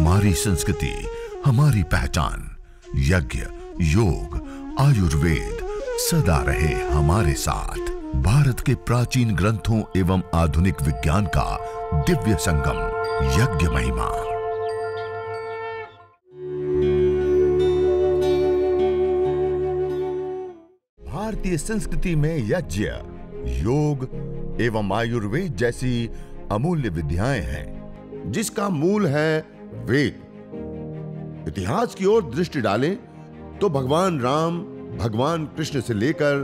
हमारी संस्कृति, हमारी पहचान। यज्ञ, योग, आयुर्वेद सदा रहे हमारे साथ। भारत के प्राचीन ग्रंथों एवं आधुनिक विज्ञान का दिव्य संगम, यज्ञ महिमा। भारतीय संस्कृति में यज्ञ, योग एवं आयुर्वेद जैसी अमूल्य विद्याएं हैं, जिसका मूल है वेद। इतिहास की ओर दृष्टि डालें तो भगवान राम, भगवान कृष्ण से लेकर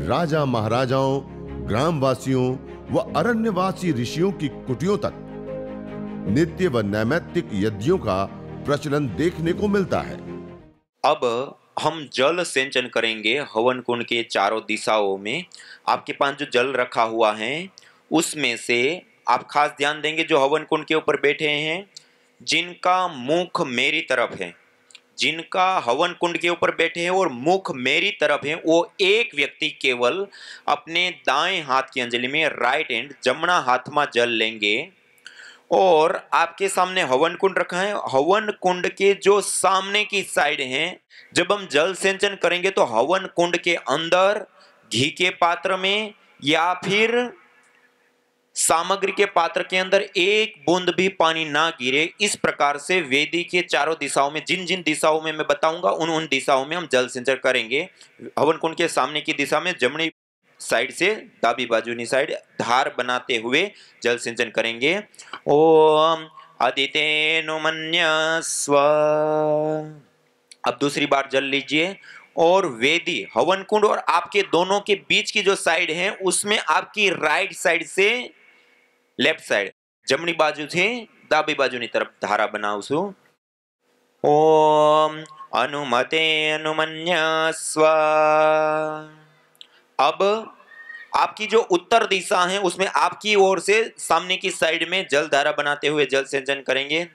राजा महाराजाओं, ग्रामवासियों व अरण्यवासी ऋषियों की कुटियों तक नित्य व नैमित्तिक यज्ञों का प्रचलन देखने को मिलता है। अब हम जल सिंचन करेंगे हवन कुंड के चारों दिशाओं में। आपके पास जो जल रखा हुआ है उसमें से आप खास ध्यान देंगे, जो हवन कुंड के ऊपर बैठे हैं, जिनका मुख मेरी तरफ है, जिनका हवन कुंड के ऊपर बैठे हैं और मुख मेरी तरफ है, वो एक व्यक्ति केवल अपने दाएं हाथ की अंजलि में, राइट हैंड, जमना हाथ में जल लेंगे। और आपके सामने हवन कुंड रखा है। हवन कुंड के जो सामने की साइड है, जब हम जल सिंचन करेंगे तो हवन कुंड के अंदर घी के पात्र में या फिर सामग्री के पात्र के अंदर एक बूंद भी पानी ना गिरे, इस प्रकार से वेदी के चारों दिशाओं में, जिन जिन दिशाओं में मैं बताऊंगा उन दिशाओं में हम जल सिंचन करेंगे। हवन कुंड के सामने की दिशा में जमनी साइड से दाबी बाजुनी साइड धार बनाते हुए जल सिंचन करेंगे। ओम अदितेनुमन्यस्व। अब दूसरी बार जल लीजिए और वेदी, हवन कुंड और आपके दोनों के बीच की जो साइड है उसमें आपकी राइट साइड से लेफ्ट साइड, जमनी बाजू से दाबी बाजुनी तरफ धारा बनावशु। ओम अनुमते अनुमन्यस्व। अब आपकी जो उत्तर दिशा है उसमें आपकी ओर से सामने की साइड में जल धारा बनाते हुए जल सिंचन करेंगे।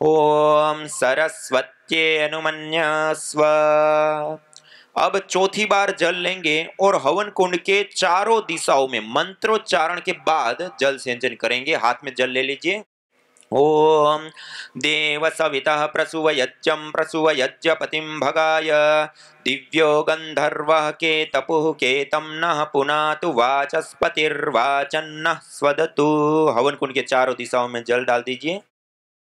ओम सरस्वत्ये अनुमन्यस्व। अब चौथी बार जल लेंगे और हवन कुंड के चारों दिशाओं में मंत्रोच्चारण के बाद जल सिंचन करेंगे। हाथ में जल ले लीजिए। ओम देव सवितः प्रसुवयज्जं प्रसुवयज्जपतिं भगाय दिव्यो गंधर्वः के तपुः केतं नः पुनातु वाचस्पतिर्वाचन्नः स्वदतु। हवन कुंड के चारों दिशाओं में जल डाल दीजिए।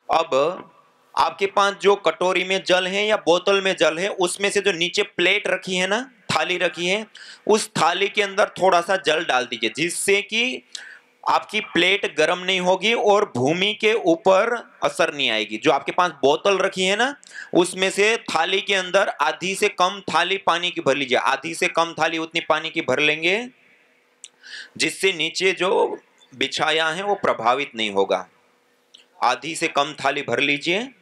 अब आपके पास जो कटोरी में जल है या बोतल में जल है, उसमें से जो नीचे प्लेट रखी है ना, थाली रखी है, उस थाली के अंदर थोड़ा सा जल डाल दीजिए, जिससे कि आपकी प्लेट गर्म नहीं होगी और भूमि के ऊपर असर नहीं आएगी। जो आपके पास बोतल रखी है ना, उसमें से थाली के अंदर आधी से कम थाली पानी की भर लीजिए। आधी से कम थाली उतनी पानी की भर लेंगे, जिससे नीचे जो बिछाया है वो प्रभावित नहीं होगा। आधी से कम थाली भर लीजिए।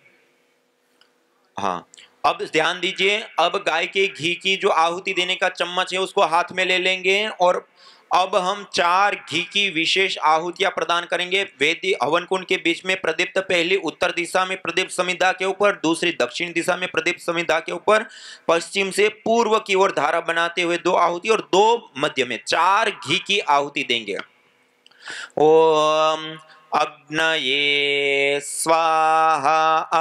हाँ, अब ध्यान दीजिए। अब गाय के घी की जो आहुति देने का चम्मच है उसको हाथ में ले लेंगे और अब हम 4 घी की विशेष आहुतियां प्रदान करेंगे। वेदी हवन कुंड के बीच में प्रदीप्त पहली उत्तर दिशा में प्रदीप्त समिधा के ऊपर, दूसरी दक्षिण दिशा में प्रदीप्त समिधा के ऊपर, पश्चिम से पूर्व की ओर धारा बनाते हुए 2 आहुति और 2 मध्य में 4 घी की आहुति देंगे। ओम अग्नये स्वाहा।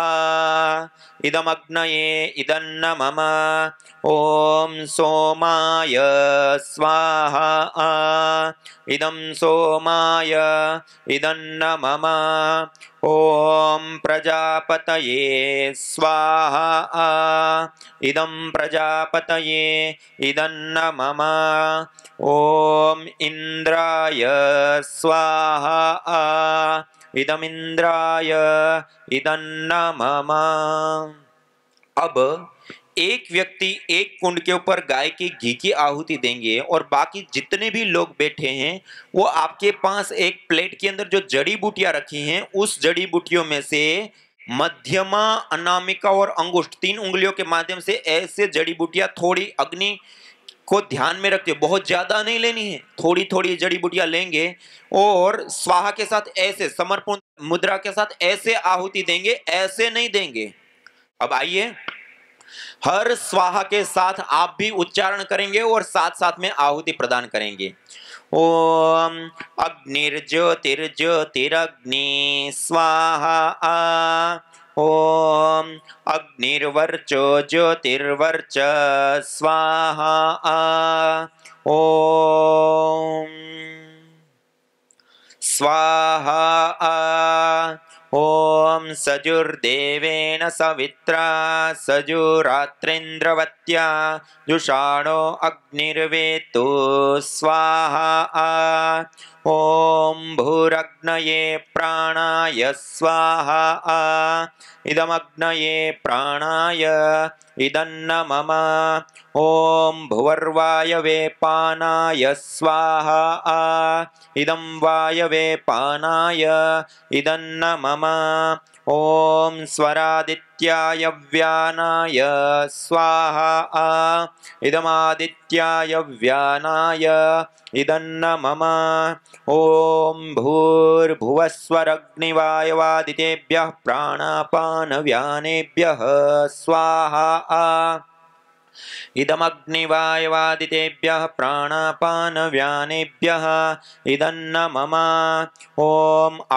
इदम अग्नये इदन्न मम। ओम सोमाय स्वाहा। इदम सोमाय इदन्न मम। ओम प्रजापतये स्वाहा। इदम प्रजापतये इदन्न मम। ओम इंद्राय स्वाहा। इदम इंद्राय इदन्न मम। अब एक व्यक्ति एक कुंड के ऊपर गाय के घी की आहुति देंगे और बाकी जितने भी लोग बैठे हैं वो आपके पास एक प्लेट के अंदर जो जड़ी बूटियां रखी हैं, उस जड़ी बूटियों में से मध्यमा, अनामिका और अंगुष्ठ 3 उंगलियों के माध्यम से ऐसे जड़ी बूटियां थोड़ी अग्नि को ध्यान में रखते, बहुत ज्यादा नहीं लेनी है, थोड़ी थोड़ी जड़ी बूटियां लेंगे और स्वाहा के साथ ऐसे समर्पण मुद्रा के साथ ऐसे आहुति देंगे, ऐसे नहीं देंगे। अब आइए, हर स्वाहा के साथ आप भी उच्चारण करेंगे और साथ साथ में आहुति प्रदान करेंगे। ओम अग्निर्ज्योतिर्ज्योतिरग्नि स्वाहा। ॐ अग्निर्वर्चो ज्योतिर्वर्च स्वाहा ॐ स्वाहा ॐ सजुर्देवेन सवित्रा सजुरात्रेन्द्रवत्या जुषाणो अग्निर्वेत्तु स्वाहा ॐ भूरग्नये प्राणाय स्वाहा इदमग्नये प्राणाय इदन्न मम ॐ भुवर्वायवे पानाय स्वाहा इदं वायवे पानाय इदन्न मम ॐ स्वरादित्याय व्यानाय स्वाहा इदमादित्याय व्यानाय इदन्न मम ॐ भूर्भुवस्वरग्निवायवादितेभ्यः प्राणापानव्यानेभ्यः स्वाहा इदमग्निवायवादितेभ्यः प्राणापानव्यानेभ्यः इदन्न मम ॐ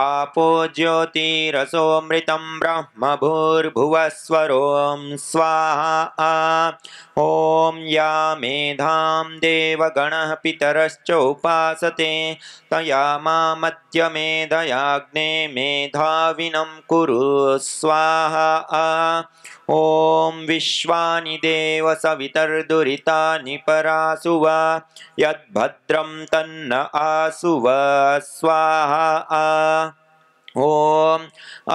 आपो ज्योतिरसोऽमृतं ब्रह्म भूर्भुवस्वरों स्वाहा ॐ या मेधां देवगणः पितरश्च उपासते तया मामद्य मेधयाग्ने मेधाविनं कुरु स्वाहा ॐ विश्वानि देव सवितर्दुरितानि परासुव यद्भद्रं तन्न आसुव स्वाहा ॐ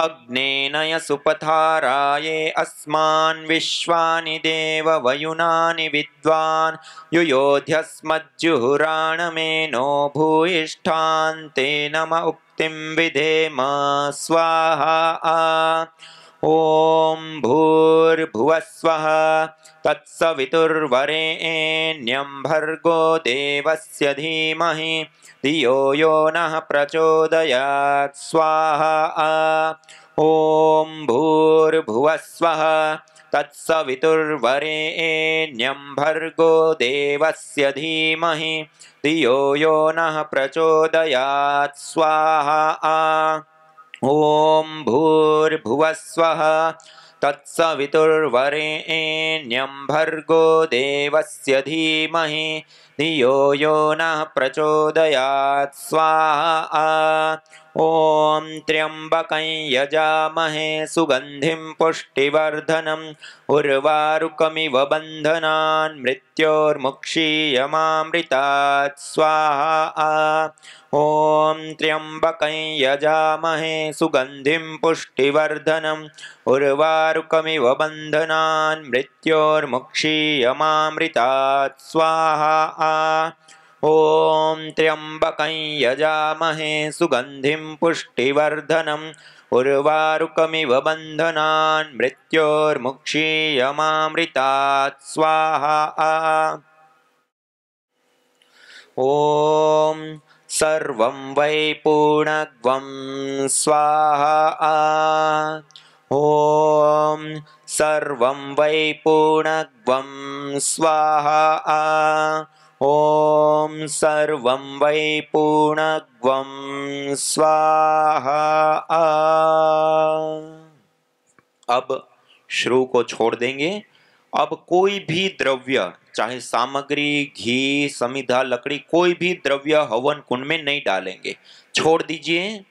अग्नेनय सुपथाराये अस्मान् विश्वानि देव वयुनानि विद्वान् युयोध्यस्मज्जुहुराणमेनो भूयिष्ठान् ते नम उक्तिं विधेम स्वाहा ॐ भूर्भुवस्वः तत्सवितुर्वरेण्यं भर्गो देवस्य धीमहि धियो यो नः प्रचोदयात् स्वाहा ॐ भूर्भुवस्वः तत्सवितुर्वरेण्यं भर्गो देवस्य धीमहि धियो यो नः प्रचोदयात् स्वाहा ॐ भूर्भुवस्वः तत्सवितुर्वरेण्यं भर्गो देवस्य धीमहि धियो यो नः प्रचोदयात् स्वाहा ॐ त्र्यम्बकं यजामहे सुगन्धिं पुष्टिवर्धनम् उर्वारुकमिव बन्धनान् मृत्योर्मुक्षीयमामृतात् स्वाहा ॐ त्र्यम्बकं यजामहे सुगन्धिं पुष्टिवर्धनम् उर्वारुकमिव बन्धनान् मृत्योर्मुक्षीयमामृतात् स्वाहा ॐ त्र्यम्बकं यजामहे सुगन्धिं पुष्टिवर्धनम् उर्वारुकमिव बन्धनान् मृत्योर्मुक्षीयमामृतात् स्वाहा ॐ सर्वं वै पूर्णग्वं स्वाहा ॐ सर्वं वै पूर्णग्वं स्वाहा ॐ सर्वं वै पूर्णग्वं स्वाहा। अब श्रु को छोड़ देंगे। अब कोई भी द्रव्य, चाहे सामग्री, घी, समिधा, लकड़ी, कोई भी द्रव्य हवन कुंड में नहीं डालेंगे, छोड़ दीजिए।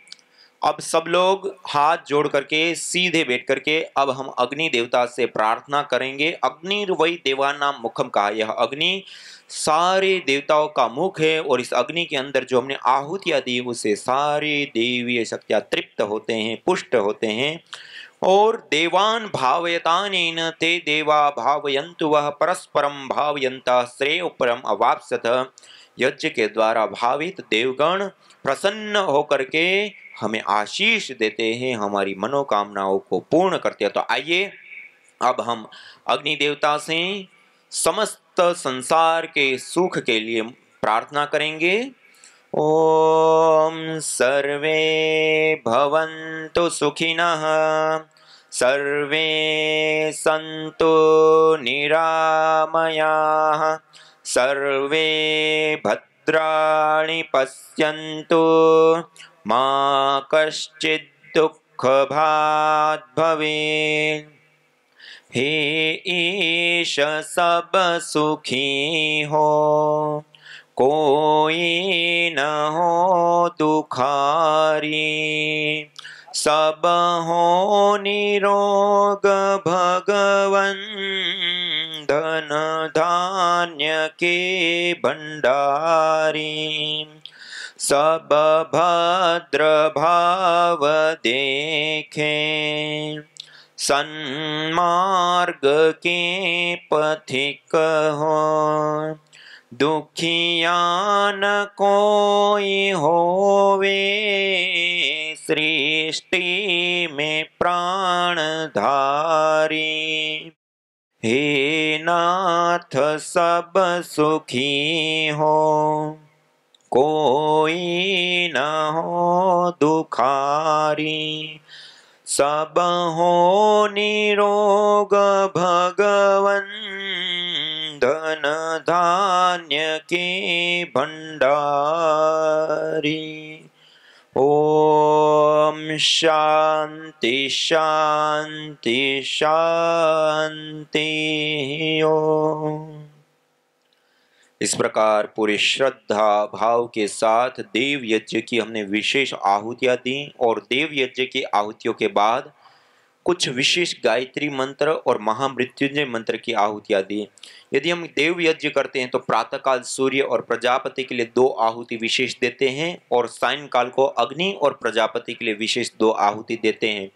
अब सब लोग हाथ जोड़ करके सीधे बैठ करके अब हम अग्नि देवता से प्रार्थना करेंगे। अग्निर्वै देवानां मुखम कहा, यह अग्नि सारे देवताओं का मुख है और इस अग्नि के अंदर जो हमने आहुतियां दी उससे सारे देवीय शक्तियां तृप्त होते हैं, पुष्ट होते हैं। और देवान भावयतानेन ते देवा भावयन्तु वह परस्परम भावयन्तः श्रेयोपरम अवाप्स्यथ। यज्ञ के द्वारा भावित देवगण प्रसन्न होकर के हमें आशीष देते हैं, हमारी मनोकामनाओं को पूर्ण करते हैं। तो आइए अब हम अग्नि देवता से समस्त संसार के सुख के लिए प्रार्थना करेंगे। ओम सर्वे भवन्तु सुखिनः, सर्वे सन्तु निरामयाः, सर्वे भद्राणि पश्यन्तु, मा कश्चित् दुःखभाग् मुखभात भवे। हे ईश सब सुखी हो, कोई न हो दुखारी। सब हो निरोग भगवन, धन धान्य के भंडारी। सब भद्र भाव देखें, सन्मार्ग के पथिक हो। दुखिया न कोई होवे, सृष्टि में प्राणधारी। हे नाथ सब सुखी हो, कोई न हो दुखारी। सब हो निरोग भगवन, धन धान्य के भंडारी। ओम शांति शांति शांति ओम। इस प्रकार पूरे श्रद्धा भाव के साथ देव यज्ञ की हमने विशेष आहुतियां दी और देव यज्ञ की आहुतियों के बाद कुछ विशेष गायत्री मंत्र और महामृत्युंजय मंत्र की आहुतियां दी। यदि हम देव यज्ञ करते हैं तो प्रातःकाल सूर्य और प्रजापति के लिए 2 आहुति विशेष देते हैं और सायंकाल को अग्नि और प्रजापति के लिए विशेष 2 आहुति देते हैं।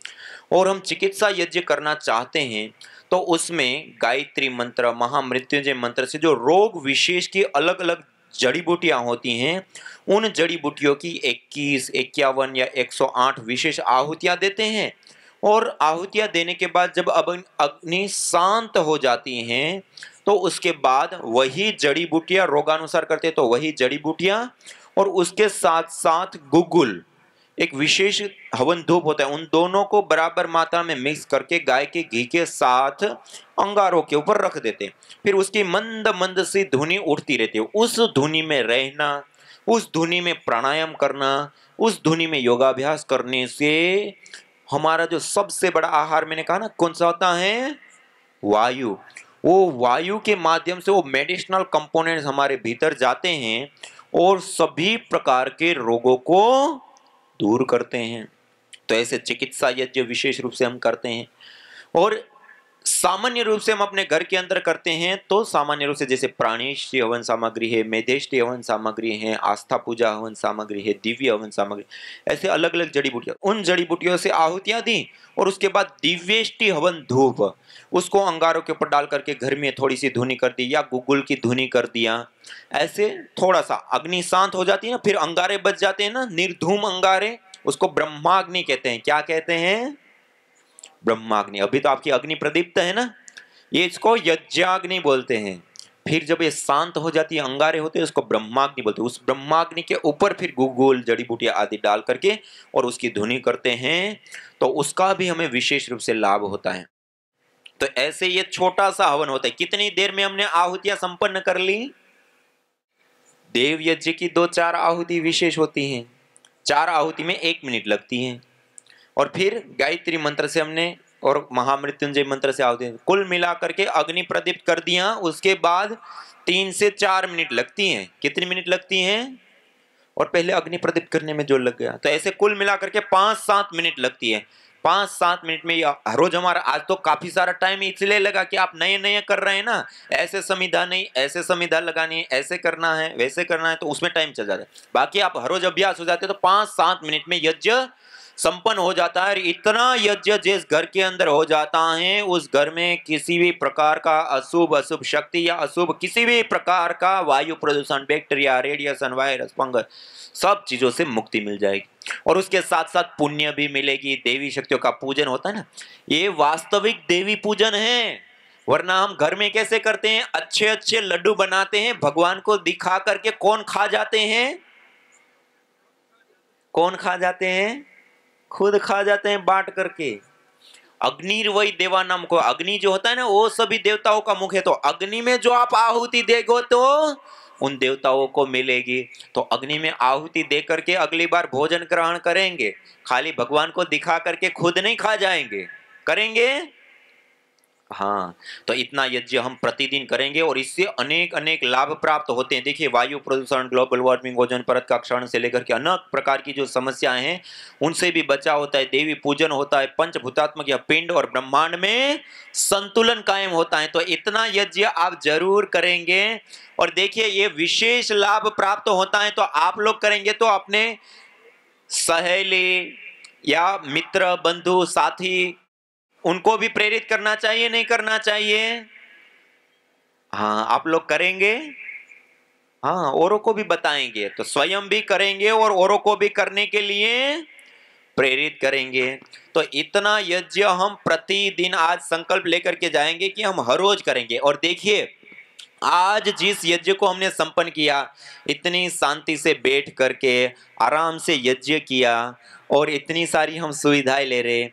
और हम चिकित्सा यज्ञ करना चाहते हैं तो उसमें गायत्री मंत्र महामृत्युंजय मंत्र से जो रोग विशेष की अलग अलग जड़ी बूटियां होती हैं उन जड़ी बूटियों की 21, 51 या 108 विशेष आहुतियां देते हैं। और आहुतियां देने के बाद जब अग्नि शांत हो जाती हैं तो उसके बाद वही जड़ी बूटियां रोगानुसार करते हैं तो वही जड़ी बूटियां और उसके साथ साथ गुगुल एक विशेष हवन धूप होता है, उन दोनों को बराबर मात्रा में मिक्स करके गाय के घी के साथ अंगारों के ऊपर रख देते हैं। फिर उसकी मंद मंद सी धुनी उठती रहती है। उस धुनी में रहना, उस धुनी में प्राणायाम करना, उस धुनी में योगाभ्यास करने से हमारा जो सबसे बड़ा आहार मैंने कहा ना कौन सा होता है, वायु। वो वायु के माध्यम से वो मेडिसिनल कंपोनेंट्स हमारे भीतर जाते हैं और सभी प्रकार के रोगों को दूर करते हैं। तो ऐसे चिकित्सा यज्ञ विशेष रूप से हम करते हैं। और सामान्य रूप से हम अपने घर के अंदर करते हैं तो सामान्य रूप से जैसे प्राणेष्टि हवन सामग्री है, मेधेष्टि हवन सामग्री है, आस्था पूजा हवन सामग्री है, दिव्य हवन सामग्री, ऐसे अलग अलग जड़ी बूटियां, उन जड़ी बूटियों से आहुतियां दी और उसके बाद दिव्येष्टि हवन धूप उसको अंगारों के ऊपर डाल करके घर में थोड़ी सी धुनी कर दी या गुगुल की धुनी कर दिया। ऐसे थोड़ा सा अग्नि शांत हो जाती है ना, फिर अंगारे बच जाते हैं ना, निर्धूम अंगारे, उसको ब्रह्माग्नि कहते हैं। क्या कहते हैं? ब्रह्माग्नि। अभी तो आपकी अग्नि प्रदीप्त है ना, ये इसको यज्ञाग्नि बोलते हैं। फिर जब ये शांत हो जाती है, अंगारे होते हैं, उसको ब्रह्माग्नि बोलते हैं। उस ब्रह्माग्नि के ऊपर फिर गुगुल जड़ी बूटियां आदि डाल करके और उसकी धुनी करते हैं तो उसका भी हमें विशेष रूप से लाभ होता है। तो ऐसे ये छोटा सा हवन होता है। कितनी देर में हमने आहुतियां संपन्न कर ली? देव यज्ञ की 2-4 आहुति विशेष होती हैं। 4 आहुति में 1 मिनट लगती है और फिर गायत्री मंत्र से हमने और महामृत्युंजय मंत्र से आहुति कुल मिलाकर के अग्नि प्रदीप्त कर दिया। उसके बाद 3 से 4 मिनट लगती हैं। कितनी मिनट लगती हैं? और पहले अग्नि प्रदीप्त करने में जो लग गया, तो ऐसे कुल मिलाकर के 5-7 मिनट लगती है। 5-7 मिनट में हर रोज हमारा आज तो काफी सारा टाइम इसलिए लगा कि आप नए नए कर रहे हैं ना, ऐसे संविधा नहीं, ऐसे संविधा लगानी है, ऐसे करना है, वैसे करना है, तो उसमें टाइम चल जाता है। बाकी आप हर रोज अभ्यास हो जाते तो 5-7 मिनट में यज्ञ संपन्न हो जाता है। इतना यज्ञ जिस घर के अंदर हो जाता है उस घर में किसी भी प्रकार का अशुभ शक्ति या अशुभ किसी भी प्रकार का वायु प्रदूषण, बैक्टीरिया, रेडिएशन, वायरस, फंगस, सब चीजों से मुक्ति मिल जाएगी और उसके साथ साथ पुण्य भी मिलेगी। देवी शक्तियों का पूजन होता है ना, ये वास्तविक देवी पूजन है। वरना हम घर में कैसे करते हैं? अच्छे अच्छे लड्डू बनाते हैं, भगवान को दिखा करके कौन खा जाते हैं? कौन खा जाते हैं? खुद खा जाते हैं बांट करके। अग्निर्वै देवानाम को, अग्नि जो होता है ना वो सभी देवताओं का मुख है। तो अग्नि में जो आप आहुति देगो तो उन देवताओं को मिलेगी। तो अग्नि में आहुति दे करके अगली बार भोजन ग्रहण करेंगे, खाली भगवान को दिखा करके खुद नहीं खा जाएंगे, करेंगे। हाँ, तो इतना यज्ञ हम प्रतिदिन करेंगे और इससे अनेक अनेक लाभ प्राप्त होते हैं। देखिए, वायु प्रदूषण, ग्लोबल वार्मिंग, ओजोन परत का क्षरण से लेकर के अनेक प्रकार की जो समस्याएं हैं उनसे भी बचाव होता है, देवी पूजन होता है, पंचभूतात्मक या पिंड और ब्रह्मांड में संतुलन कायम होता है। तो इतना यज्ञ आप जरूर करेंगे और देखिए ये विशेष लाभ प्राप्त होता है। तो आप लोग करेंगे तो अपने सहेली या मित्र, बंधु, साथी, उनको भी प्रेरित करना चाहिए, नहीं करना चाहिए? हाँ, आप लोग करेंगे, हाँ, औरों को भी बताएंगे, तो स्वयं भी करेंगे और औरों को भी करने के लिए प्रेरित करेंगे। तो इतना यज्ञ हम प्रतिदिन आज संकल्प लेकर के जाएंगे कि हम हर रोज करेंगे। और देखिए, आज जिस यज्ञ को हमने संपन्न किया, इतनी शांति से बैठ करके आराम से यज्ञ किया और इतनी सारी हम सुविधाएं ले रहे।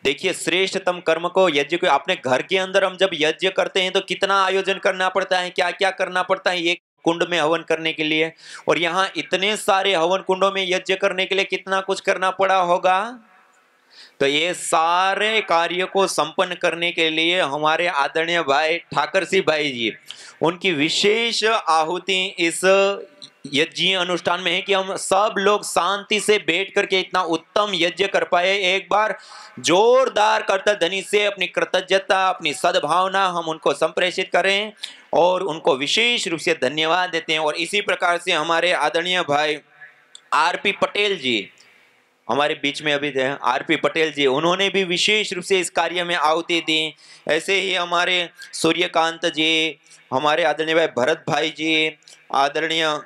देखिए, श्रेष्ठतम कर्म को, यज्ञ को अपने घर के अंदर हम जब यज्ञ करते हैं तो कितना आयोजन करना पड़ता है, क्या क्या करना पड़ता है एक कुंड में हवन करने के लिए, और यहाँ इतने सारे हवन कुंडों में यज्ञ करने के लिए कितना कुछ करना पड़ा होगा। तो ये सारे कार्य को संपन्न करने के लिए हमारे आदरणीय भाई ठाकर सिंह भाई जी, उनकी विशेष आहुति इस यज्ञ अनुष्ठान में है कि हम सब लोग शांति से बैठ करके इतना उत्तम यज्ञ कर पाए। एक बार जोरदार करतल ध्वनि से अपनी कृतज्ञता, अपनी सद्भावना हम उनको संप्रेषित करें और उनको विशेष रूप से धन्यवाद देते हैं। और इसी प्रकार से हमारे आदरणीय भाई आरपी पटेल जी हमारे बीच में अभी थे, आरपी पटेल जी, उन्होंने भी विशेष रूप से इस कार्य में आहुति दी। ऐसे ही हमारे सूर्यकांत जी, हमारे आदरणीय भाई भरत भाई जी, आदरणीय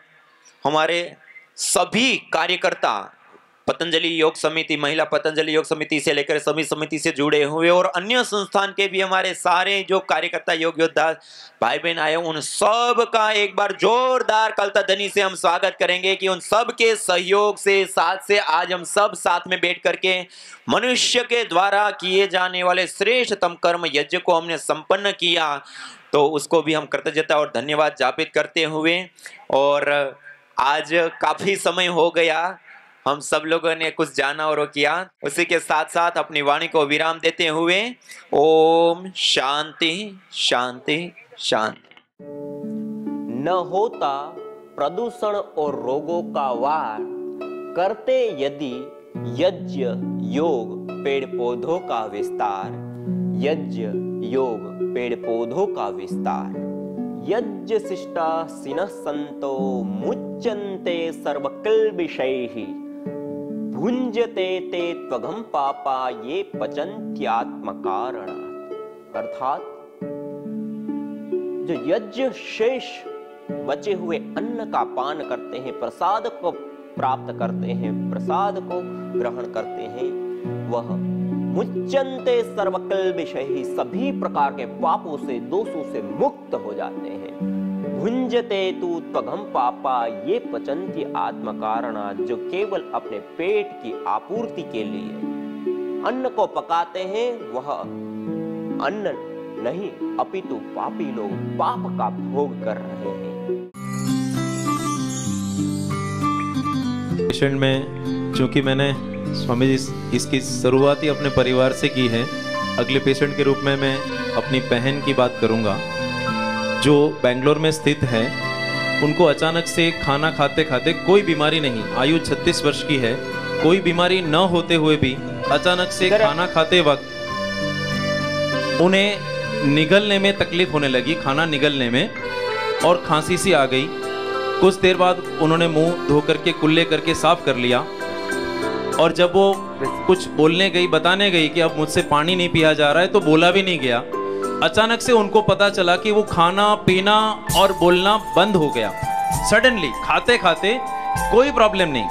हमारे सभी कार्यकर्ता, पतंजलि योग समिति, महिला पतंजलि योग समिति से लेकर सभी समिति से जुड़े हुए और अन्य संस्थान के भी हमारे सारे जो कार्यकर्ता, योग योद्धा भाई बहन आए, उन सब का एक बार जोरदार कलतध्वनि से हम स्वागत करेंगे कि उन सब के सहयोग से, साथ से आज हम सब साथ में बैठ करके मनुष्य के द्वारा किए जाने वाले श्रेष्ठतम कर्म यज्ञ को हमने संपन्न किया। तो उसको भी हम कृतज्ञता और धन्यवाद ज्ञापित करते हुए, और आज काफी समय हो गया, हम सब लोगों ने कुछ जाना और किया, उसी के साथ साथ अपनी वाणी को विराम देते हुए ओम शांति शांति शांति। न होता प्रदूषण और रोगों का वार, करते यदि यज्ञ योग पेड़ पौधों का विस्तार, यज्ञ योग पेड़ पौधों का विस्तार। यज्ञ शिष्टा सिनः संतो मुच्यन्ते सर्वकिल्बिषैः, भुञ्जते ते त्वघं पापा ये पचन्त्यात्मकारणात्। अर्थात जो यज्ञ शेष बचे हुए अन्न का पान करते हैं, प्रसाद को प्राप्त करते हैं, प्रसाद को ग्रहण करते हैं, वह मुच्यन्ते सर्वकिल्बिषैः, सभी प्रकार के पापों से, दोषों से मुक्त हो जाते हैं। भुञ्जते तु त्वघं पापा ये पचन्ति आत्मकारणात्, जो केवल अपने पेट की आपूर्ति के लिए अन्न को पकाते हैं, वह अन्न नहीं अपितु पापी लोग पाप का भोग कर रहे हैं। पेशेंट में चूंकि मैंने स्वामी जी इसकी शुरुआत ही अपने परिवार से की है, अगले पेशेंट के रूप में मैं अपनी बहन की बात करूंगा जो बेंगलोर में स्थित है। उनको अचानक से खाना खाते खाते, कोई बीमारी नहीं, आयु 36 वर्ष की है, कोई बीमारी न होते हुए भी अचानक से खाना खाते वक्त उन्हें निगलने में तकलीफ होने लगी, खाना निगलने में, और खांसी सी आ गई। कुछ देर बाद उन्होंने मुंह धो करके कुल्ले करके साफ कर लिया, और जब वो कुछ बोलने गई, बताने गई कि अब मुझसे पानी नहीं पिया जा रहा है, तो बोला भी नहीं गया। अचानक से उनको पता चला कि वो खाना पीना और बोलना बंद हो गया। सडनली खाते खाते कोई प्रॉब्लम नहीं,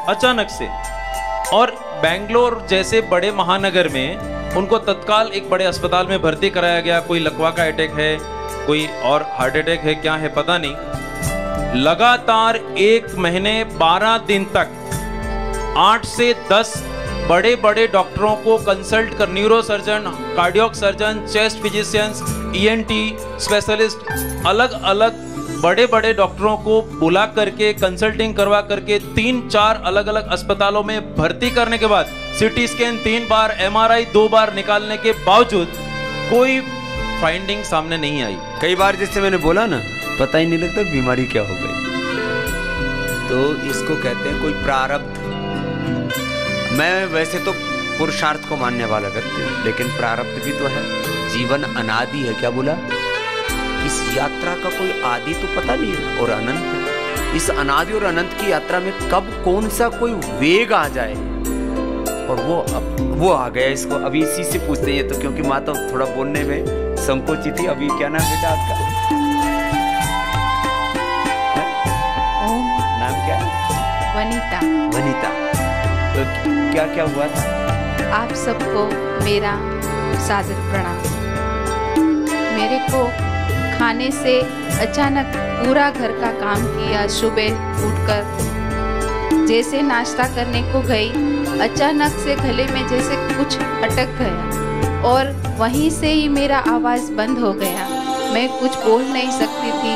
अचानक से। और बेंगलोर जैसे बड़े महानगर में उनको तत्काल एक बड़े अस्पताल में भर्ती कराया गया। कोई लकवा का अटैक है, कोई और हार्ट अटैक है, क्या है पता नहीं। लगातार 1 महीने 12 दिन तक 8 से 10 बड़े बड़े डॉक्टरों को कंसल्ट कर, neuro surgeon, cardiac surgeon, chest physicians, ENT specialist, अलग अलग बड़े बड़े डॉक्टरों को बुला करके कंसल्टिंग करवा करके 3-4 अलग अलग अस्पतालों में भर्ती करने के बाद सीटी स्कैन 3 बार, MRI 2 बार निकालने के बावजूद कोई फाइंडिंग सामने नहीं आई। कई बार जैसे मैंने बोला ना, पता ही नहीं लगता बीमारी क्या हो गई। तो इसको कहते हैं कोई प्रारब्ध। मैं वैसे तो पुरुषार्थ को मानने वाला व्यक्ति हूँ, लेकिन प्रारब्ध भी तो है। जीवन अनादि है, क्या बोला? इस यात्रा का कोई आदि तो पता नहीं है और अनंत है। इस अनादि और अनंत की यात्रा में कब कौन सा कोई वेग आ जाए, और वो आ गया। इसको अभी इसी से पूछते हैं तो, क्योंकि माँ तो थोड़ा बोलने में संकोची थी। अभी क्या नाम बेटा आपका? नाम क्या है? वनीता। वनीता। तो क्या क्या हुआ था? आप सबको मेरा सादर प्रणाम। मेरे को खाने से अचानक पूरा घर का काम किया। सुबह उठकर जैसे नाश्ता करने को गई, अचानक से गले में जैसे कुछ अटक गया और वहीं से ही मेरा आवाज़ बंद हो गया। मैं कुछ बोल नहीं सकती थी,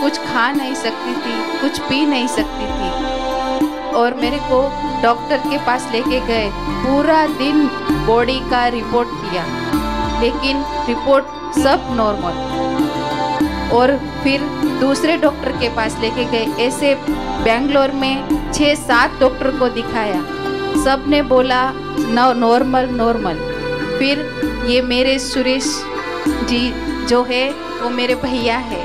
कुछ खा नहीं सकती थी, कुछ पी नहीं सकती थी। और मेरे को डॉक्टर के पास लेके गए। पूरा दिन बॉडी का रिपोर्ट किया, लेकिन रिपोर्ट सब नॉर्मल। और फिर दूसरे डॉक्टर के पास लेके गए। ऐसे बेंगलोर में 6-7 डॉक्टर को दिखाया, सब ने बोला नॉर्मल नॉर्मल। फिर ये मेरे सुरेश जी जो है वो मेरे भैया है,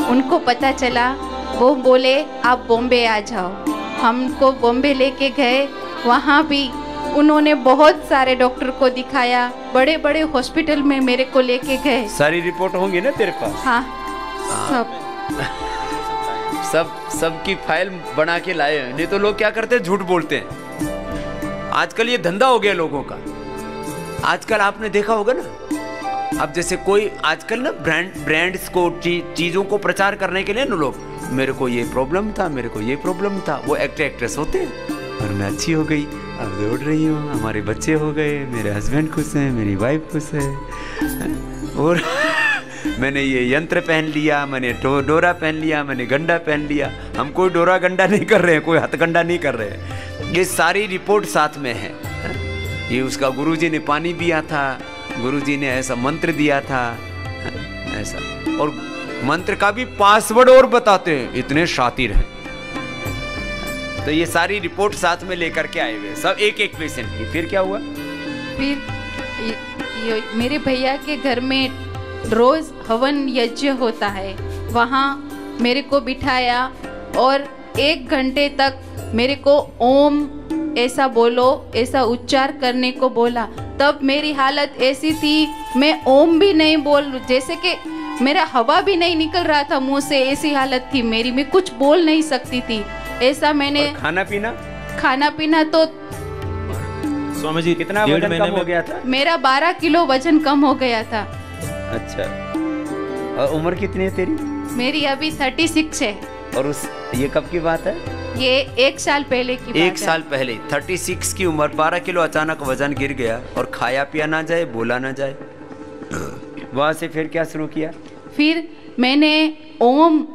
उनको पता चला। वो बोले आप बॉम्बे आ जाओ। हमको बॉम्बे लेके गए। वहाँ भी उन्होंने बहुत सारे डॉक्टर को दिखाया, बड़े बड़े हॉस्पिटल में मेरे को लेके गए। सारी रिपोर्ट होंगी ना तेरे पास? हाँ, सब की फाइल बना के लाए हैं। नहीं तो लोग क्या करते हैं, झूठ बोलते हैं। आजकल ये धंधा हो गया लोगों का। आजकल आपने देखा होगा ना, अब जैसे कोई आजकल ना ब्रांड्स को चीजों को प्रचार करने के लिए ना लोग, मेरे को ये प्रॉब्लम था, मेरे को ये प्रॉब्लम था। वो एक्ट्रेस होते हैं, और मैं अच्छी हो गई, अब दौड़ रही हूँ, हमारे बच्चे हो गए, मेरे हस्बैंड खुश हैं, मेरी वाइफ खुश है, और मैंने ये यंत्र पहन लिया, मैंने डोरा पहन लिया, मैंने गंडा पहन लिया। हम कोई डोरा गंडा नहीं कर रहे हैं, कोई हथगंडा नहीं कर रहे हैं। ये सारी रिपोर्ट साथ में है। ये उसका गुरुजी ने पानी दिया था, गुरुजी ने ऐसा मंत्र दिया था, ऐसा। और मंत्र का भी पासवर्ड और बताते हैं, इतने शातिर हैं। तो ये सारी रिपोर्ट साथ में लेकर के आए हुए सब, एक पेशेंट की। फिर क्या हुआ? फिर मेरे भैया के घर में रोज हवन यज्ञ होता है। वहाँ मेरे को बिठाया और 1 घंटे तक मेरे को ओम ऐसा बोलो, ऐसा उच्चार करने को बोला। तब मेरी हालत ऐसी थी, मैं ओम भी नहीं बोल, जैसे कि मेरा हवा भी नहीं निकल रहा था मुंह से, ऐसी हालत थी मेरी। मैं कुछ बोल नहीं सकती थी, ऐसा। मैंने खाना पीना तो स्वामी जी कितना वजन कम हो गया था? मेरा 12 किलो वजन कम हो गया था। अच्छा, और उम्र कितनी है तेरी? मेरी अभी 36 है। और ये कब की बात है? ये 1 साल पहले की बात है। 1 साल पहले 36 की उम्र, 12 किलो अचानक वजन गिर गया, और खाया पिया ना जाए, बोला ना जाए। वहां से फिर क्या शुरू किया? फिर मैंने ओम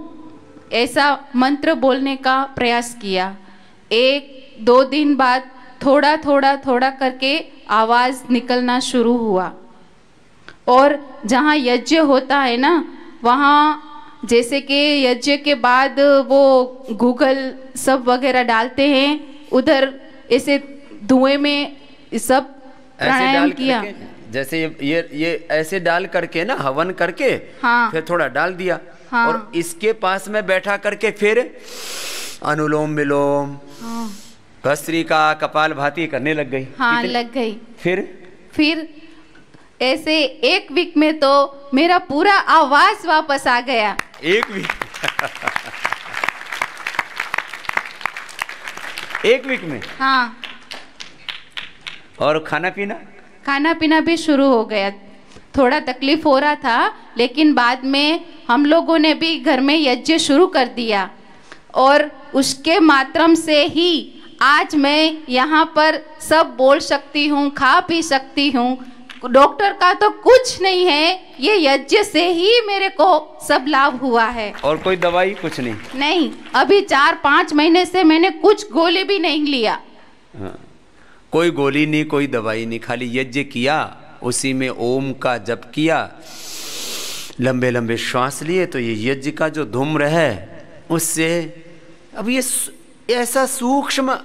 ऐसा मंत्र बोलने का प्रयास किया। 1-2 दिन बाद थोड़ा थोड़ा करके आवाज निकलना शुरू हुआ। और जहाँ यज्ञ होता है ना, वहाँ जैसे कि यज्ञ के बाद वो गूगल सब वगैरह डालते हैं, उधर ऐसे धुएं में सब प्राणायाम किया। जैसे ये ऐसे डाल करके ना, हवन करके, हाँ, फिर थोड़ा डाल दिया, हाँ, और इसके पास में बैठा करके फिर अनुलोम विलोम, हाँ, भस्त्रिका, कपालभाति करने लग गई। हाँ, लग गई। फिर ऐसे 1 वीक में तो मेरा पूरा आवाज वापस आ गया। 1 वीक 1 वीक में? हाँ। और खाना पीना भी शुरू हो गया। थोड़ा तकलीफ हो रहा था, लेकिन बाद में हम लोगों ने भी घर में यज्ञ शुरू कर दिया, और उसके माध्यम से ही आज मैं यहाँ पर सब बोल सकती हूँ, खा पी सकती हूँ। डॉक्टर का तो कुछ नहीं है, ये यज्ञ से ही मेरे को सब लाभ हुआ है। और कोई दवाई कुछ नहीं? नहीं, अभी 4-5 महीने से मैंने कुछ गोली भी नहीं लिया। हाँ, कोई गोली नहीं, कोई दवाई नहीं, खाली यज्ञ किया, उसी में ओम का जप किया, लंबे लंबे श्वास लिए, तो ये यज्ञ का जो धूम्र है उससे अब ये ऐसा सूक्ष्म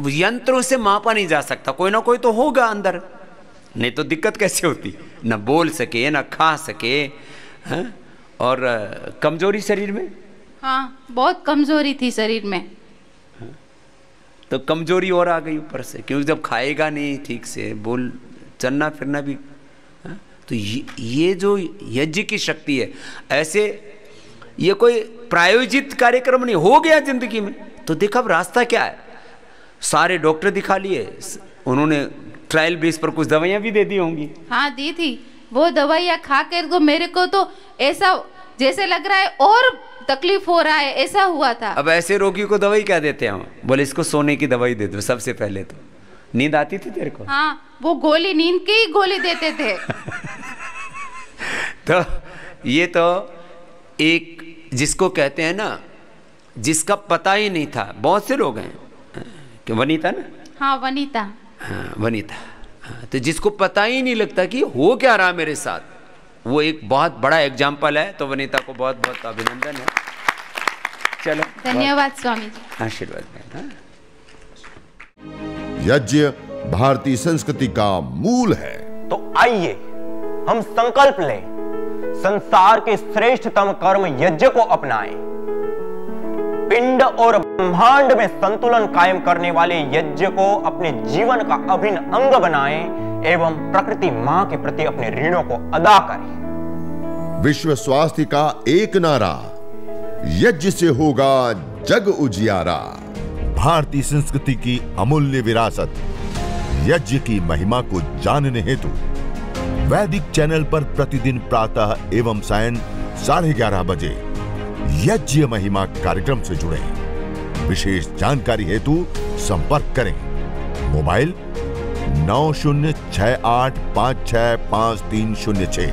यंत्रों से मापा नहीं जा सकता, कोई ना कोई तो होगा अंदर, नहीं तो दिक्कत कैसे होती, न बोल सके न खा सके, हैं? और कमजोरी शरीर में? हाँ, बहुत कमजोरी थी शरीर में। तो कमजोरी और आ गई ऊपर से, क्योंकि जब खाएगा नहीं ठीक से, बोल चलना फिरना भी, हैं? तो ये जो यज्ञ की शक्ति है, ऐसे ये कोई प्रायोजित कार्यक्रम नहीं, हो गया जिंदगी में तो देखा अब रास्ता क्या है। सारे डॉक्टर दिखा लिए, उन्होंने ट्रायल बेस पर कुछ दवाइयां भी दे दी होंगी। हाँ दी थी, वो दवाइयाँ खा कर तो मेरे को तो ऐसा जैसे लग रहा है और तकलीफ हो रहा है, ऐसा हुआ था। अब ऐसे रोगी को दवाई क्या देते हैं हम? बोले इसको सोने की दवाई दे दो सबसे पहले। तो नींद आती थी तेरे को? हाँ, वो गोली नींद की ही गोली देते थे। तो ये तो एक जिसको कहते हैं ना, जिसका पता ही नहीं था, बहुत से लोग हैं कि वनीता ना, हाँ वनीता, हाँ वनीता, हाँ, तो जिसको पता ही नहीं लगता कि हो क्या रहा मेरे साथ, वो एक बहुत बड़ा एग्जाम्पल है। तो वनीता को बहुत बहुत अभिनंदन है। चलो धन्यवाद स्वामी जी, आशीर्वाद में। हाँ? यज्ञ भारतीय संस्कृति का मूल है। तो आइए हम संकल्प लें, संसार के श्रेष्ठतम कर्म यज्ञ को अपनाएं, पिंड और ब्रह्मांड में संतुलन कायम करने वाले यज्ञ को अपने जीवन का अभिन्न अंग बनाएं एवं प्रकृति मां के प्रति अपने ऋणों को अदा करें। विश्व स्वास्थ्य का एक नारा, यज्ञ से होगा जग उजियारा। भारतीय संस्कृति की अमूल्य विरासत यज्ञ की महिमा को जानने हेतु वैदिक चैनल पर प्रतिदिन प्रातः एवं सायं 11:30 बजे यज्ञ महिमा कार्यक्रम से जुड़े। विशेष जानकारी हेतु संपर्क करें। मोबाइल 9068565306।